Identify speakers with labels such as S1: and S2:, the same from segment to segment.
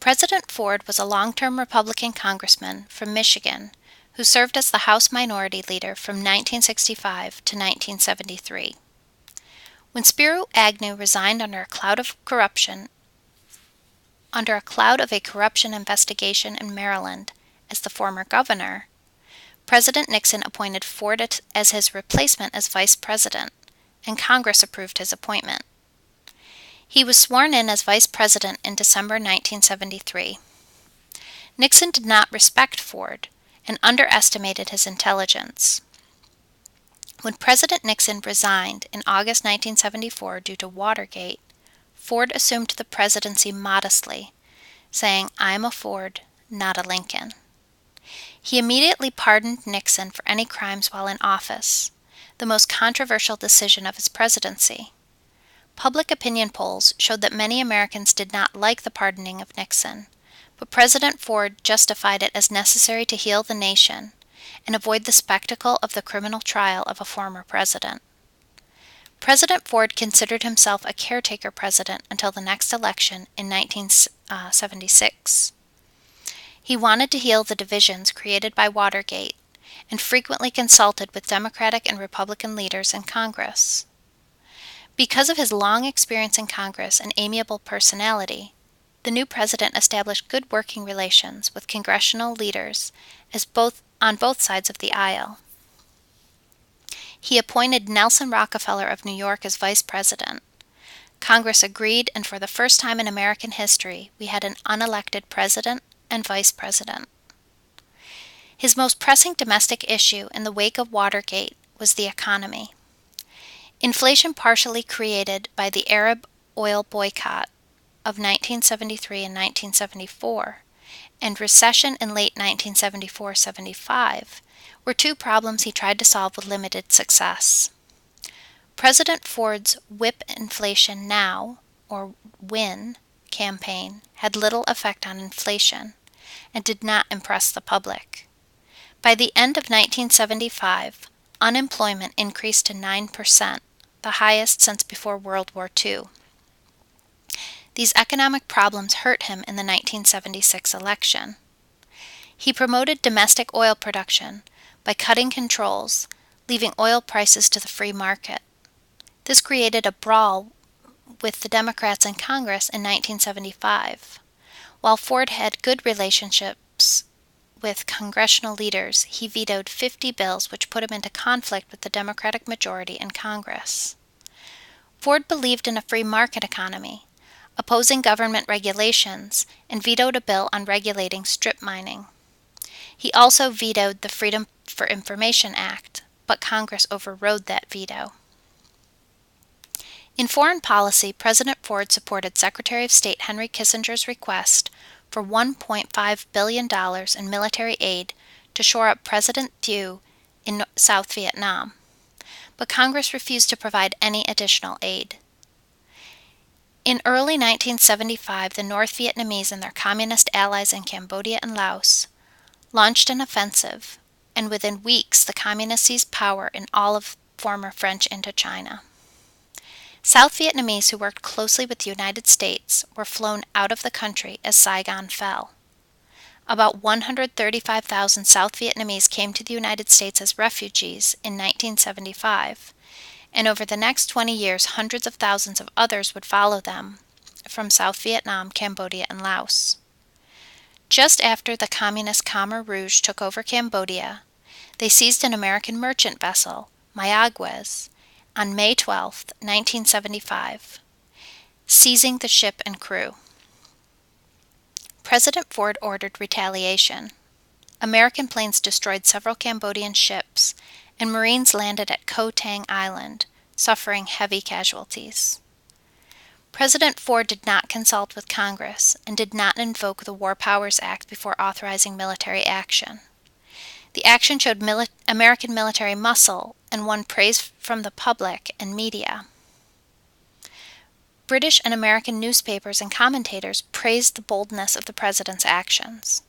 S1: President Ford was a long-term Republican congressman from Michigan who served as the House Minority Leader from 1965 to 1973. When Spiro Agnew resigned under a cloud of a corruption investigation in Maryland as the former governor, President Nixon appointed Ford as his replacement as vice president, and Congress approved his appointment. He was sworn in as vice president in December 1973. Nixon did not respect Ford and underestimated his intelligence. When President Nixon resigned in August 1974 due to Watergate, Ford assumed the presidency modestly, saying, "I'm a Ford, not a Lincoln." He immediately pardoned Nixon for any crimes while in office, the most controversial decision of his presidency. Public opinion polls showed that many Americans did not like the pardoning of Nixon, but President Ford justified it as necessary to heal the nation and avoid the spectacle of the criminal trial of a former president. President Ford considered himself a caretaker president until the next election in 1976. He wanted to heal the divisions created by Watergate and frequently consulted with Democratic and Republican leaders in Congress. Because of his long experience in Congress and amiable personality, the new president established good working relations with congressional leaders on both sides of the aisle. He appointed Nelson Rockefeller of New York as vice president. Congress agreed, and for the first time in American history, we had an unelected president and vice president. His most pressing domestic issue in the wake of Watergate was the economy. Inflation partially created by the Arab oil boycott of 1973 and 1974, and recession in late 1974-75 were two problems he tried to solve with limited success. President Ford's Whip Inflation Now, or WIN, campaign had little effect on inflation and did not impress the public. By the end of 1975, unemployment increased to 9%, the highest since before World War II. These economic problems hurt him in the 1976 election. He promoted domestic oil production by cutting controls, leaving oil prices to the free market. This created a brawl with the Democrats in Congress in 1975. While Ford had good relationships with congressional leaders, he vetoed 50 bills which put him into conflict with the Democratic majority in Congress. Ford believed in a free market economy, opposing government regulations, and vetoed a bill on regulating strip mining. He also vetoed the Freedom for Information Act, but Congress overrode that veto. In foreign policy, President Ford supported Secretary of State Henry Kissinger's request for $1.5 billion in military aid to shore up President Thieu in South Vietnam, but Congress refused to provide any additional aid. In early 1975, the North Vietnamese and their communist allies in Cambodia and Laos launched an offensive, and within weeks the communists seized power in all of former French Indochina. South Vietnamese who worked closely with the United States were flown out of the country as Saigon fell. About 135,000 South Vietnamese came to the United States as refugees in 1975, and over the next 20 years hundreds of thousands of others would follow them from South Vietnam, Cambodia, and Laos. Just after the communist Khmer Rouge took over Cambodia, they seized an American merchant vessel, Mayaguez, on May 12, 1975, seizing the ship and crew. President Ford ordered retaliation. American planes destroyed several Cambodian ships, and Marines landed at Koh Tang Island, suffering heavy casualties. President Ford did not consult with Congress and did not invoke the War Powers Act before authorizing military action. The action showed American military muscle and won praise from the public and media. British and American newspapers and commentators praised the boldness of the president's actions.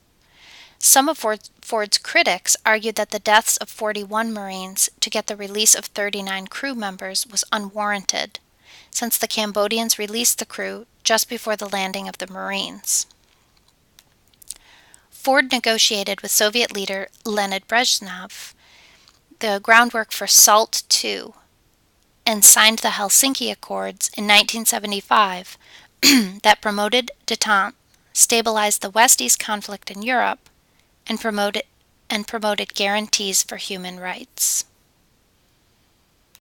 S1: Some of Ford's critics argued that the deaths of 41 Marines to get the release of 39 crew members was unwarranted, – since the Cambodians released the crew just before the landing of the Marines. President Ford Ford negotiated with Soviet leader Leonid Brezhnev the groundwork for SALT II and signed the Helsinki Accords in 1975 that promoted détente, stabilized the West-East conflict in Europe, and promoted guarantees for human rights.